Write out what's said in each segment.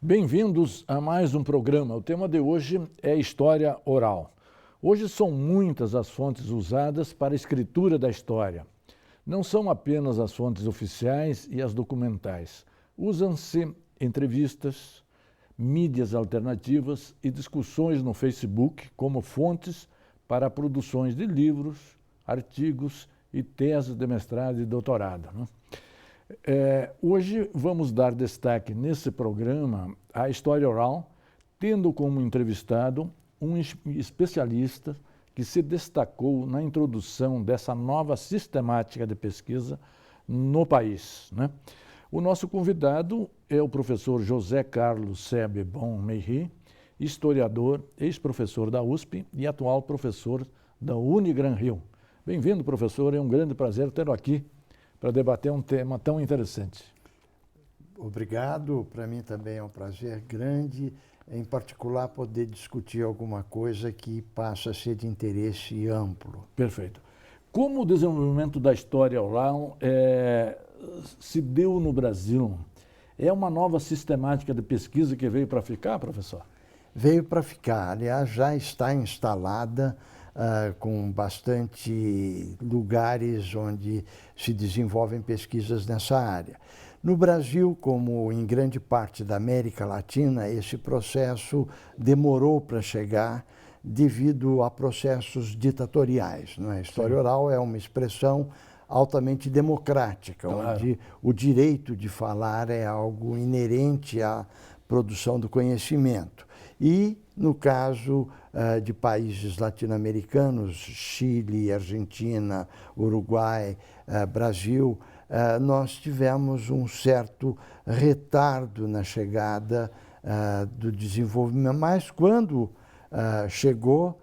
Bem-vindos a mais um programa. O tema de hoje é História Oral. Hoje são muitas as fontes usadas para a escritura da história. Não são apenas as fontes oficiais e as documentais. Usam-se entrevistas, mídias alternativas e discussões no Facebook como fontes para produções de livros, artigos e teses de mestrado e doutorado, né? Hoje vamos dar destaque nesse programa à história oral, tendo como entrevistado um especialista que se destacou na introdução dessa nova sistemática de pesquisa no país, né? O nosso convidado é o professor José Carlos Sebe Bon Meyri, historiador, ex-professor da USP e atual professor da Unigran Rio. Bem-vindo, professor, é um grande prazer tê-lo aqui para debater um tema tão interessante. Obrigado, para mim também é um prazer grande, em particular poder discutir alguma coisa que passa a ser de interesse amplo. Perfeito. Como o desenvolvimento da história oral se deu no Brasil? É uma nova sistemática de pesquisa que veio para ficar, professor? Veio para ficar, aliás, já está instalada com bastante lugares onde se desenvolvem pesquisas nessa área. No Brasil, como em grande parte da América Latina, esse processo demorou para chegar devido a processos ditatoriais, não é? A história oral é uma expressão altamente democrática, claro, onde o direito de falar é algo inerente à produção do conhecimento. E, no caso de países latino-americanos, Chile, Argentina, Uruguai, Brasil, nós tivemos um certo retardo na chegada do desenvolvimento, mas quando chegou,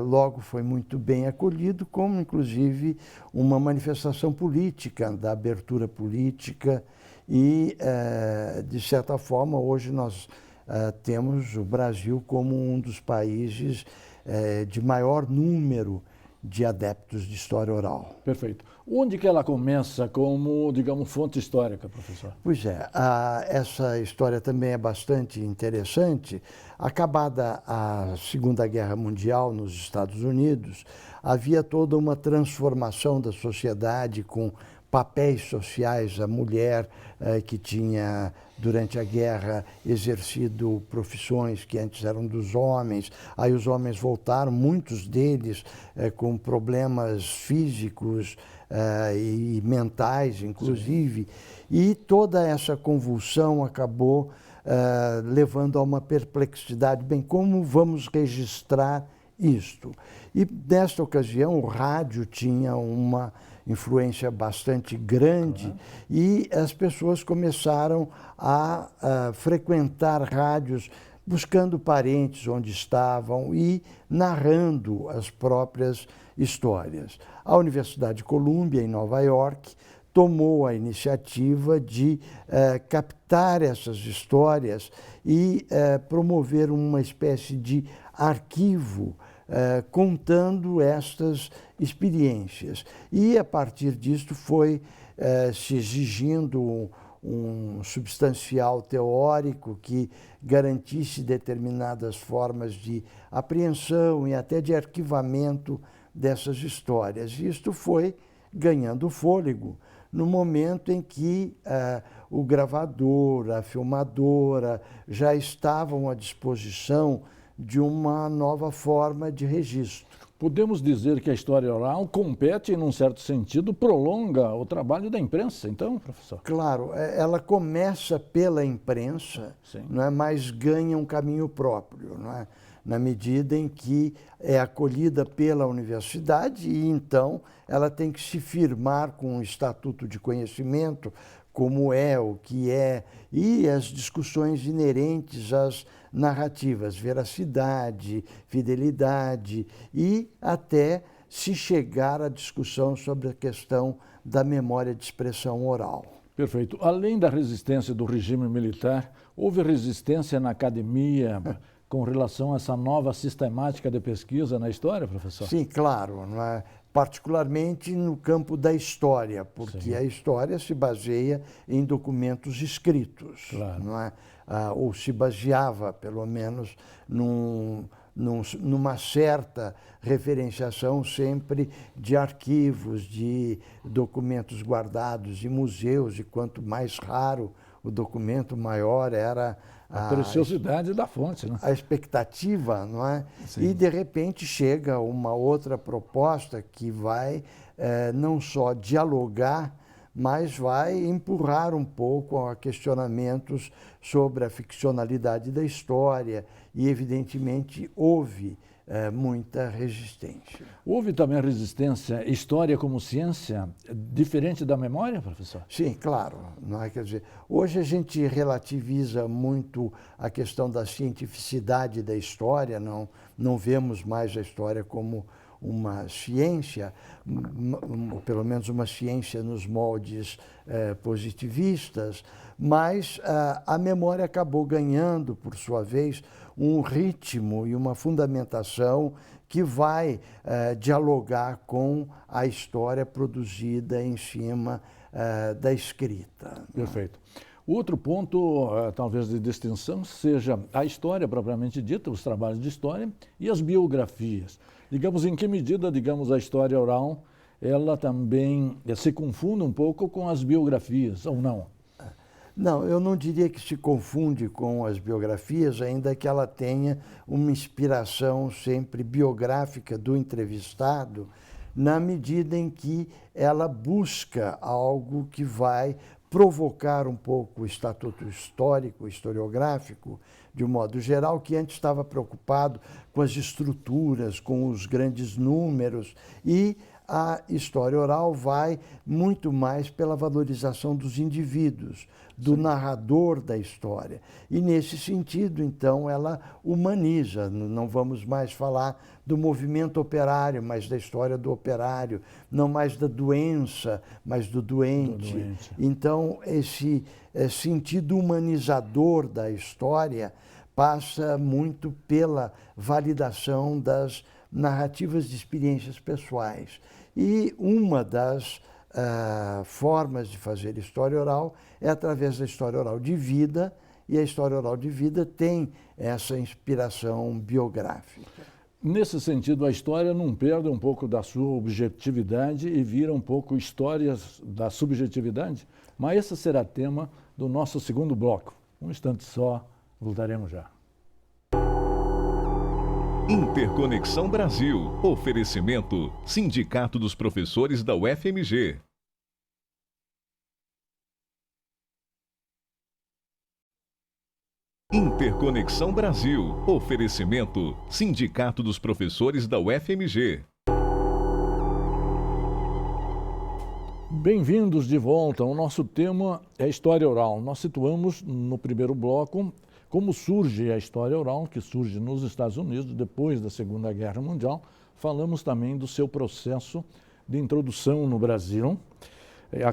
logo foi muito bem acolhido, como inclusive uma manifestação política, da abertura política e, de certa forma, hoje nós temos o Brasil como um dos países de maior número de adeptos de história oral. Perfeito. Onde que ela começa como, digamos, fonte histórica, professor? Pois é, essa história também é bastante interessante. Acabada a Segunda Guerra Mundial nos Estados Unidos, havia toda uma transformação da sociedade com papéis sociais. A mulher que tinha, durante a guerra, exercido profissões que antes eram dos homens. Aí os homens voltaram, muitos deles com problemas físicos e mentais, inclusive. Sim. E toda essa convulsão acabou levando a uma perplexidade. Bem, como vamos registrar isto? E, nesta ocasião, o rádio tinha uma influência bastante grande, e as pessoas começaram a frequentar rádios, buscando parentes onde estavam e narrando as próprias histórias. A Universidade de Columbia, em Nova York, tomou a iniciativa de captar essas histórias e promover uma espécie de arquivo contando estas experiências. E, a partir disto, foi se exigindo um substancial teórico que garantisse determinadas formas de apreensão e até de arquivamento dessas histórias. Isto foi ganhando fôlego no momento em que o gravador, a filmadora já estavam à disposição de uma nova forma de registro. Podemos dizer que a história oral compete e, num certo sentido, prolonga o trabalho da imprensa, então, professor? Claro, ela começa pela imprensa, não é, mas ganha um caminho próprio, não é? Na medida em que é acolhida pela universidade e, então, ela tem que se firmar com o Estatuto de Conhecimento, como é, o que é, e as discussões inerentes às narrativas, veracidade, fidelidade, e até se chegar à discussão sobre a questão da memória de expressão oral. Perfeito. Além da resistência do regime militar, houve resistência na academia com relação a essa nova sistemática de pesquisa na história, professor? Sim, claro, não é? particularmente no campo da história, porque Sim. a história se baseia em documentos escritos, Claro. não é? Ou se baseava, pelo menos, numa certa referenciação sempre de arquivos, de documentos guardados em museus, e quanto mais raro o documento, maior era A preciosidade da fonte, né? a expectativa, não é? Sim. E, de repente, chega uma outra proposta que vai não só dialogar, mas vai empurrar um pouco a questionamentos sobre a ficcionalidade da história e, evidentemente, houve muita resistência. Houve também a resistência, história como ciência, diferente da memória, professor? Sim, claro. Não é? Quer dizer, hoje a gente relativiza muito a questão da cientificidade da história, não vemos mais a história como uma ciência, ou pelo menos uma ciência nos moldes positivistas, mas a memória acabou ganhando, por sua vez, um ritmo e uma fundamentação que vai dialogar com a história produzida em cima da escrita. Perfeito. Outro ponto, talvez de distinção, seja a história propriamente dita, os trabalhos de história e as biografias. Digamos, em que medida, digamos, a história oral, ela também se confunde um pouco com as biografias, ou não? Não, eu não diria que se confunde com as biografias, ainda que ela tenha uma inspiração sempre biográfica do entrevistado, na medida em que ela busca algo que vai provocar um pouco o estatuto histórico, historiográfico, de um modo geral, que antes estava preocupado com as estruturas, com os grandes números, e a história oral vai muito mais pela valorização dos indivíduos, do narrador da história. E, nesse sentido, então, ela humaniza. Não vamos mais falar do movimento operário, mas da história do operário, não mais da doença, mas do doente. Então, esse sentido humanizador da história passa muito pela validação das narrativas de experiências pessoais. E uma das formas de fazer história oral é através da história oral de vida, e a história oral de vida tem essa inspiração biográfica. Nesse sentido, a história não perde um pouco da sua objetividade e vira um pouco histórias da subjetividade? Mas esse será tema do nosso segundo bloco. Um instante só, voltaremos já. Interconexão Brasil. Oferecimento: Sindicato dos Professores da UFMG. Interconexão Brasil. Oferecimento: Sindicato dos Professores da UFMG. Bem-vindos de volta. O nosso tema é história oral. Nós situamos no primeiro bloco como surge a história oral, que surge nos Estados Unidos depois da Segunda Guerra Mundial. Falamos também do seu processo de introdução no Brasil.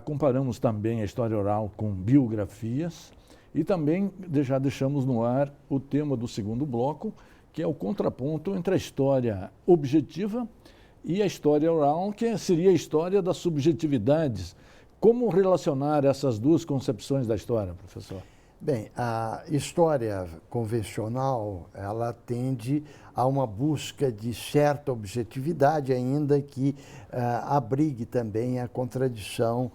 Comparamos também a história oral com biografias e também já deixamos no ar o tema do segundo bloco, que é o contraponto entre a história objetiva e a história oral, que seria a história das subjetividades. Como relacionar essas duas concepções da história, professor? Bem, a história convencional, ela tende a uma busca de certa objetividade, ainda que abrigue também a contradição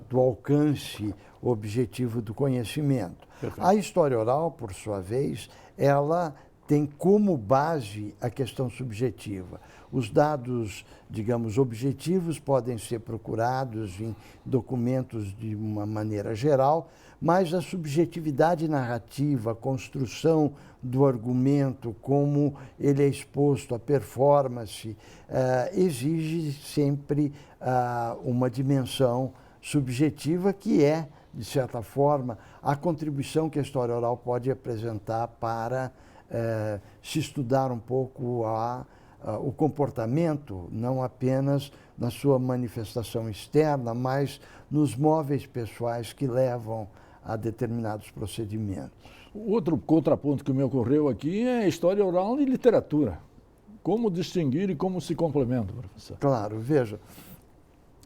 do alcance objetivo do conhecimento. Perfeito. A história oral, por sua vez, ela tem como base a questão subjetiva. Os dados, digamos, objetivos podem ser procurados em documentos de uma maneira geral, mas a subjetividade narrativa, a construção do argumento, como ele é exposto à performance, exige sempre uma dimensão subjetiva que é, de certa forma, a contribuição que a história oral pode apresentar para se estudar um pouco o comportamento, não apenas na sua manifestação externa, mas nos móveis pessoais que levam a determinados procedimentos. Outro contraponto que me ocorreu aqui é a história oral e literatura. Como distinguir e como se complementam, professor? Claro, veja,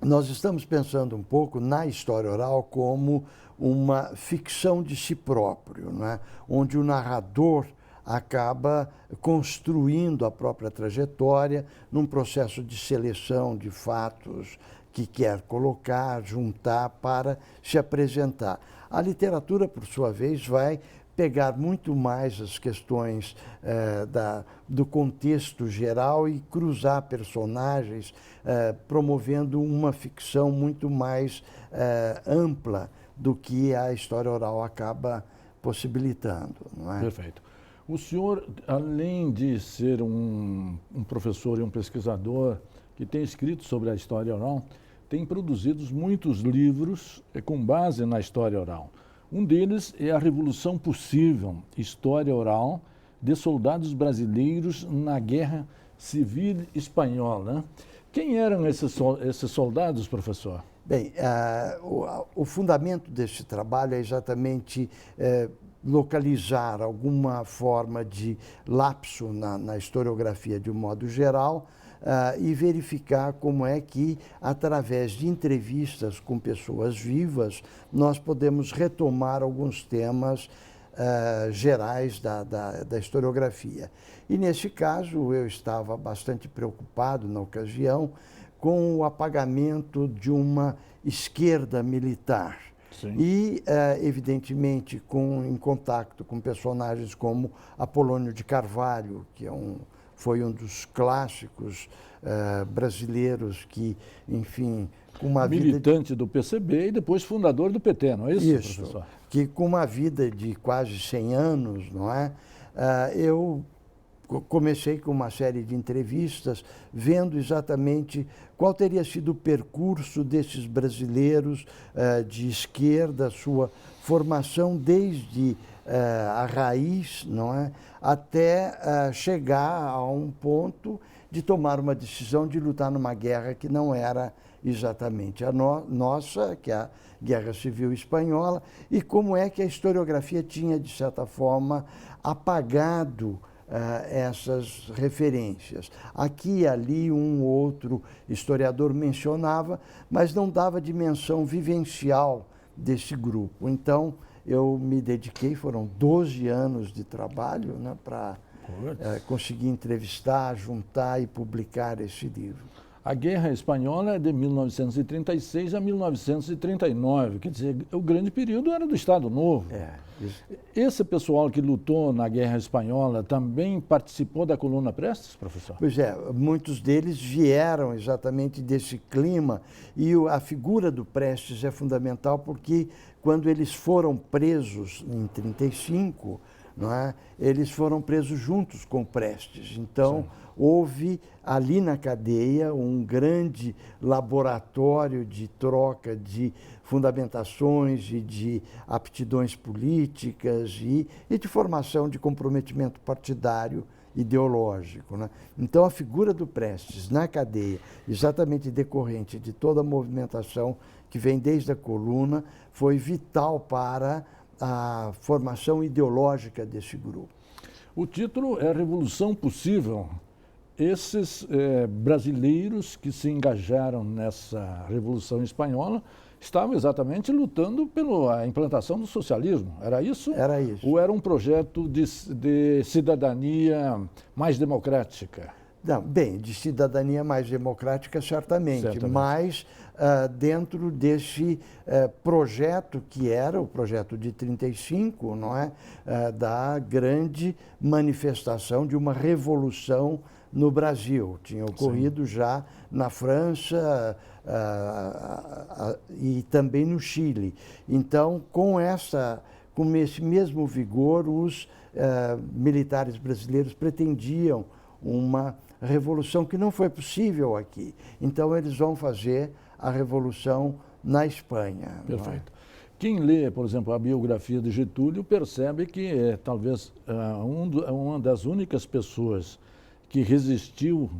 nós estamos pensando um pouco na história oral como uma ficção de si próprio, não é? Onde o narrador acaba construindo a própria trajetória num processo de seleção de fatos que quer colocar, juntar para se apresentar. A literatura, por sua vez, vai pegar muito mais as questões do contexto geral e cruzar personagens, promovendo uma ficção muito mais ampla do que a história oral acaba possibilitando, não é? Perfeito. O senhor, além de ser um professor e um pesquisador que tem escrito sobre a história oral, tem produzido muitos livros com base na história oral. Um deles é A Revolução Possível, História Oral de Soldados Brasileiros na Guerra Civil Espanhola. Quem eram esses soldados, professor? Bem, o fundamento deste trabalho é exatamente localizar alguma forma de lapso na historiografia de um modo geral, e verificar como é que, através de entrevistas com pessoas vivas, nós podemos retomar alguns temas gerais da historiografia. E, nesse caso, eu estava bastante preocupado, na ocasião, com o apagamento de uma esquerda militar. Sim. E, evidentemente, em contato com personagens como Apolônio de Carvalho, que foi um dos clássicos brasileiros que, enfim, com uma militante do PCB e depois fundador do PT, não é isso, professor? Que com uma vida de quase 100 anos, não é? Eu comecei com uma série de entrevistas vendo exatamente qual teria sido o percurso desses brasileiros de esquerda, sua formação desde a raiz, não é? Até chegar a um ponto de tomar uma decisão de lutar numa guerra que não era exatamente a nossa, que é a Guerra Civil Espanhola, e como é que a historiografia tinha, de certa forma, apagado essas referências. Aqui e ali um outro historiador mencionava, mas não dava dimensão vivencial desse grupo. Então, eu me dediquei, foram 12 anos de trabalho, né, para conseguir entrevistar, juntar e publicar esse livro. A Guerra Espanhola é de 1936 a 1939, quer dizer, o grande período era do Estado Novo. Esse pessoal que lutou na Guerra Espanhola também participou da Coluna Prestes, professor? Pois é, muitos deles vieram exatamente desse clima, e a figura do Prestes é fundamental porque quando eles foram presos em 1935, não é? Eles foram presos juntos com Prestes. Então, houve ali na cadeia um grande laboratório de troca de fundamentações e de aptidões políticas e de formação de comprometimento partidário ideológico, né? Então, a figura do Prestes na cadeia, exatamente decorrente de toda a movimentação que vem desde a Coluna, foi vital para a formação ideológica desse grupo. O título é Revolução Possível. Esses brasileiros que se engajaram nessa Revolução Espanhola estavam exatamente lutando pela implantação do socialismo. Era isso? Era isso. Ou era um projeto de cidadania mais democrática? Não, bem, de cidadania mais democrática, certamente. Mas dentro desse projeto que era o projeto de 1935, não é? Da grande manifestação de uma revolução no Brasil. Tinha ocorrido já na França e também no Chile. Então, com esse mesmo vigor, os militares brasileiros pretendiam uma revolução que não foi possível aqui. Então, eles vão fazer a revolução na Espanha. Perfeito. Quem lê, por exemplo, a biografia de Getúlio percebe que talvez uma das únicas pessoas que resistiu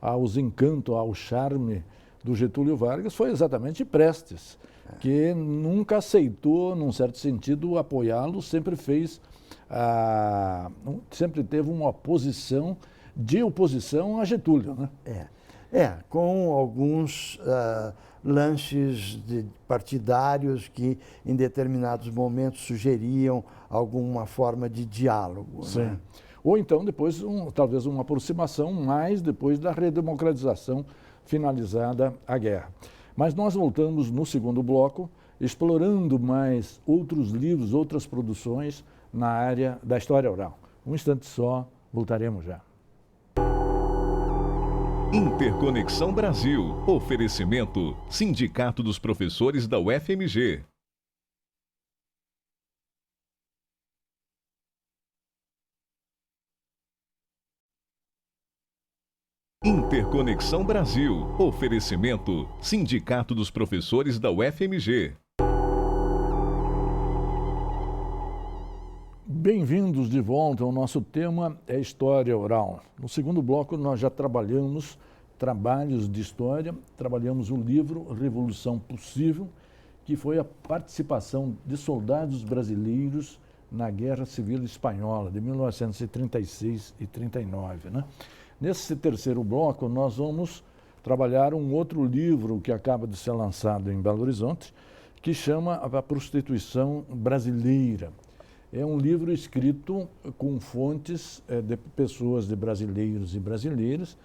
aos encantos, ao charme do Getúlio Vargas foi exatamente Prestes, que nunca aceitou, num certo sentido, apoiá-lo, sempre teve uma posição de oposição a Getúlio, né? Com alguns lances partidários que, em determinados momentos, sugeriam alguma forma de diálogo. Sim. Né? Ou então, depois, talvez uma aproximação mais depois da redemocratização finalizada a guerra. Mas nós voltamos no segundo bloco, explorando mais outros livros, outras produções na área da história oral. Um instante só, voltaremos já. Interconexão Brasil. Oferecimento: Sindicato dos Professores da UFMG. Interconexão Brasil. Oferecimento: Sindicato dos Professores da UFMG. Bem-vindos de volta. O nosso tema é História Oral. No segundo bloco, nós já trabalhamos trabalhos de história, trabalhamos o livro Revolução Possível, que foi a participação de soldados brasileiros na Guerra Civil Espanhola, de 1936 e 39, né? Nesse terceiro bloco, nós vamos trabalhar um outro livro que acaba de ser lançado em Belo Horizonte, que chama A Prostituição Brasileira. É um livro escrito com fontes de pessoas, de brasileiros e brasileiras,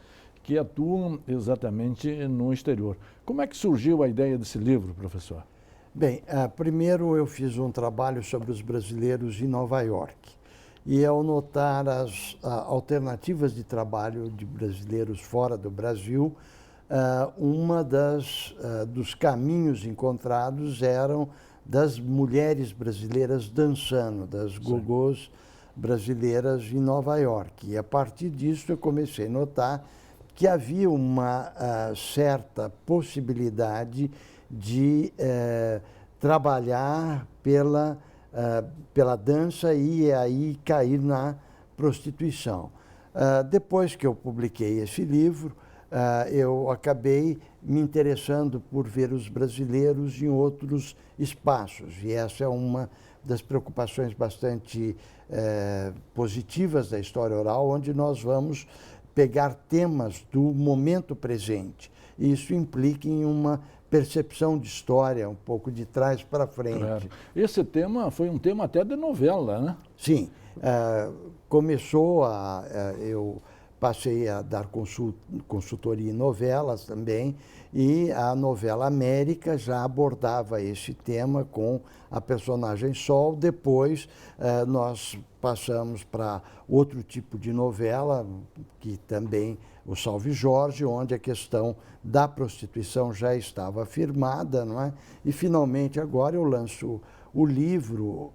que atuam exatamente no exterior. Como é que surgiu a ideia desse livro, professor? Bem, primeiro eu fiz um trabalho sobre os brasileiros em Nova York. E ao notar as alternativas de trabalho de brasileiros fora do Brasil, dos caminhos encontrados eram das mulheres brasileiras dançando, das gogôs brasileiras em Nova York. E a partir disso eu comecei a notar que havia uma certa possibilidade de trabalhar pela dança e aí cair na prostituição. Depois que eu publiquei esse livro, eu acabei me interessando por ver os brasileiros em outros espaços. E essa é uma das preocupações bastante positivas da história oral, onde nós vamos pegar temas do momento presente. E isso implica em uma percepção de história, um pouco de trás para frente. Claro. Esse tema foi um tema até de novela, né? Sim. Eu passei a dar consultoria em novelas também, e a novela América já abordava esse tema com a personagem Sol. Depois nós passamos para outro tipo de novela, que também o Salve Jorge, onde a questão da prostituição já estava afirmada, não é? E finalmente agora eu lanço o livro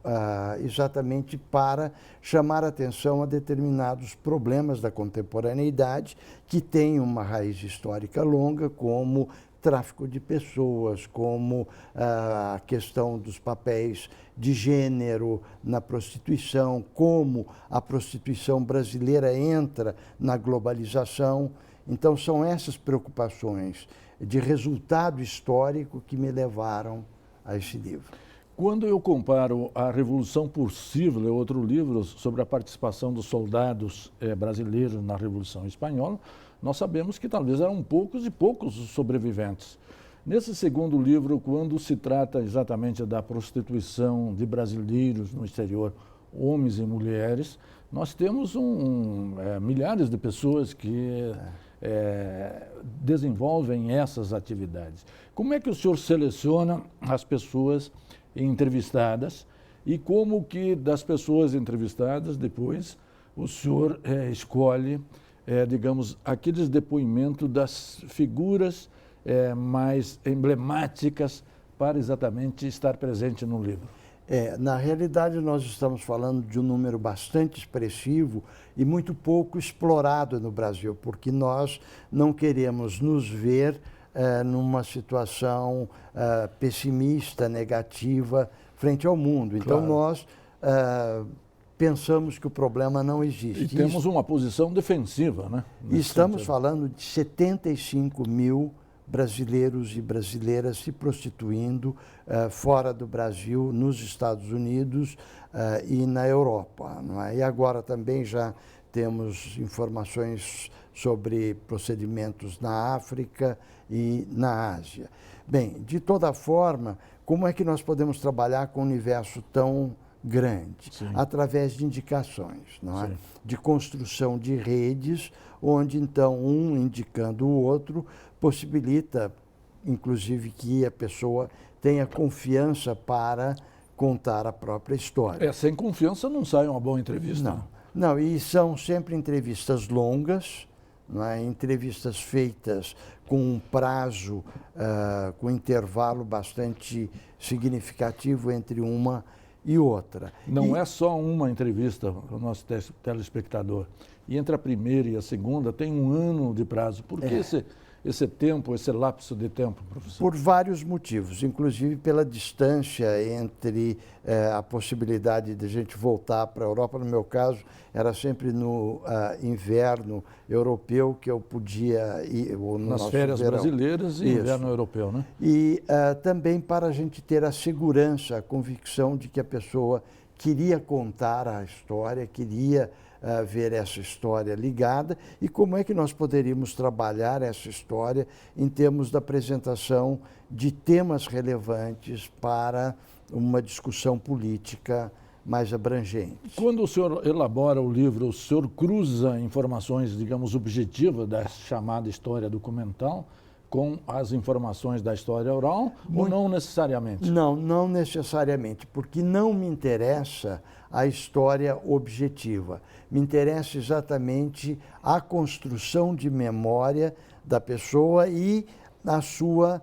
exatamente para chamar atenção a determinados problemas da contemporaneidade que têm uma raiz histórica longa, como tráfico de pessoas, como a questão dos papéis de gênero na prostituição, como a prostituição brasileira entra na globalização. Então são essas preocupações de resultado histórico que me levaram a esse livro. Quando eu comparo a Revolução Possível, é outro livro sobre a participação dos soldados brasileiros na Revolução Espanhola, nós sabemos que talvez eram poucos e poucos os sobreviventes. Nesse segundo livro, quando se trata exatamente da prostituição de brasileiros no exterior, homens e mulheres, nós temos milhares de pessoas que desenvolvem essas atividades. Como é que o senhor seleciona as pessoas entrevistadas e como que das pessoas entrevistadas depois o senhor escolhe, digamos, aqueles depoimentos das figuras mais emblemáticas para exatamente estar presente no livro? Na realidade, nós estamos falando de um número bastante expressivo e muito pouco explorado no Brasil, porque nós não queremos nos ver numa situação pessimista, negativa, frente ao mundo. Então, claro, nós pensamos que o problema não existe. E temos uma posição defensiva, né? Estamos falando de 75 mil brasileiros e brasileiras se prostituindo fora do Brasil, nos Estados Unidos e na Europa, não é? E agora também já temos informações sobre procedimentos na África e na Ásia. Bem, de toda forma, como é que nós podemos trabalhar com um universo tão grande? Sim. Através de indicações, não é? Sim. De construção de redes, onde então um indicando o outro possibilita, inclusive, que a pessoa tenha confiança para contar a própria história. Sem confiança não sai uma boa entrevista. Não, e são sempre entrevistas longas, não é? Entrevistas feitas com um prazo, com um intervalo bastante significativo entre uma e outra. Não é só uma entrevista para o nosso telespectador. E entre a primeira e a segunda tem um ano de prazo. Por que esse tempo, esse lapso de tempo, professor? Por vários motivos, inclusive pela distância entre a possibilidade de a gente voltar para a Europa. No meu caso, era sempre no inverno europeu que eu podia ir. Ou no nas férias verão. Brasileiras e inverno europeu, né? E também para a gente ter a segurança, a convicção de que a pessoa queria contar a história, queria ver essa história ligada e como é que nós poderíamos trabalhar essa história em termos da apresentação de temas relevantes para uma discussão política mais abrangente. Quando o senhor elabora o livro, o senhor cruza informações, digamos, objetivas da chamada história documental com as informações da história oral ou não necessariamente? Não, não necessariamente, porque não me interessa a história objetiva. Me interessa exatamente a construção de memória da pessoa e a sua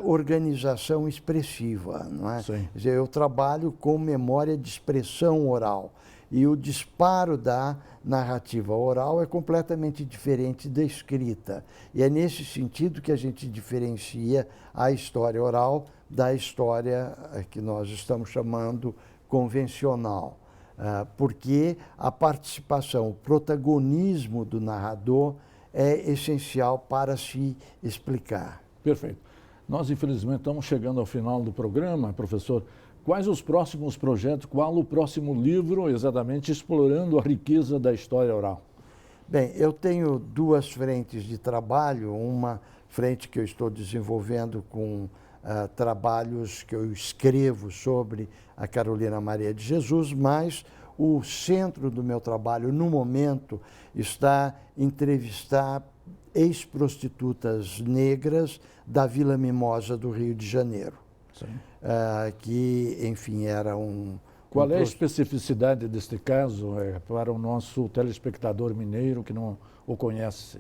organização expressiva, não é? Sim. Quer dizer, eu trabalho com memória de expressão oral e o disparo da narrativa oral é completamente diferente da escrita. E é nesse sentido que a gente diferencia a história oral da história que nós estamos chamando convencional. Porque a participação, o protagonismo do narrador é essencial para se explicar. Perfeito. Nós, infelizmente, estamos chegando ao final do programa, professor. Quais os próximos projetos, qual o próximo livro, exatamente, explorando a riqueza da história oral? Bem, eu tenho duas frentes de trabalho, uma frente que eu estou desenvolvendo com trabalhos que eu escrevo sobre a Carolina Maria de Jesus, mas o centro do meu trabalho, no momento, está entrevistar ex-prostitutas negras da Vila Mimosa do Rio de Janeiro. Sim. Que, enfim, era um... Qual é a especificidade deste caso para o nosso telespectador mineiro que não o conhece?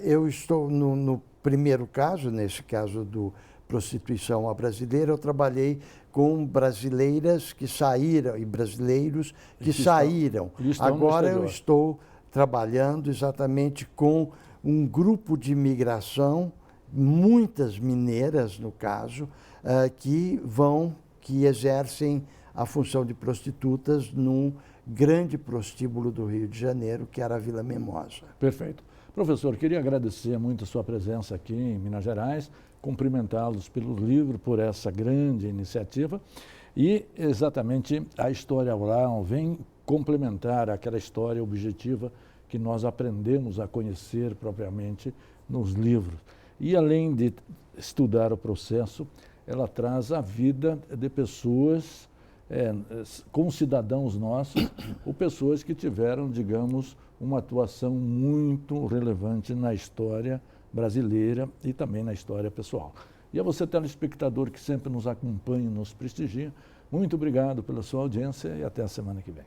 Eu estou no primeiro caso, nesse caso do prostituição à brasileira, eu trabalhei com brasileiras que saíram e brasileiros que saíram. Agora eu estou trabalhando exatamente com um grupo de imigração, muitas mineiras no caso, que exercem a função de prostitutas num grande prostíbulo do Rio de Janeiro, que era a Vila Mimosa. Perfeito. Professor, queria agradecer muito a sua presença aqui em Minas Gerais, cumprimentá-los pelo livro, por essa grande iniciativa e exatamente a história oral vem complementar aquela história objetiva que nós aprendemos a conhecer propriamente nos livros. E além de estudar o processo, ela traz a vida de pessoas, concidadãos nossos, ou pessoas que tiveram, digamos, uma atuação muito relevante na história brasileira e também na história pessoal. E a você, telespectador, que sempre nos acompanha e nos prestigia, muito obrigado pela sua audiência e até a semana que vem.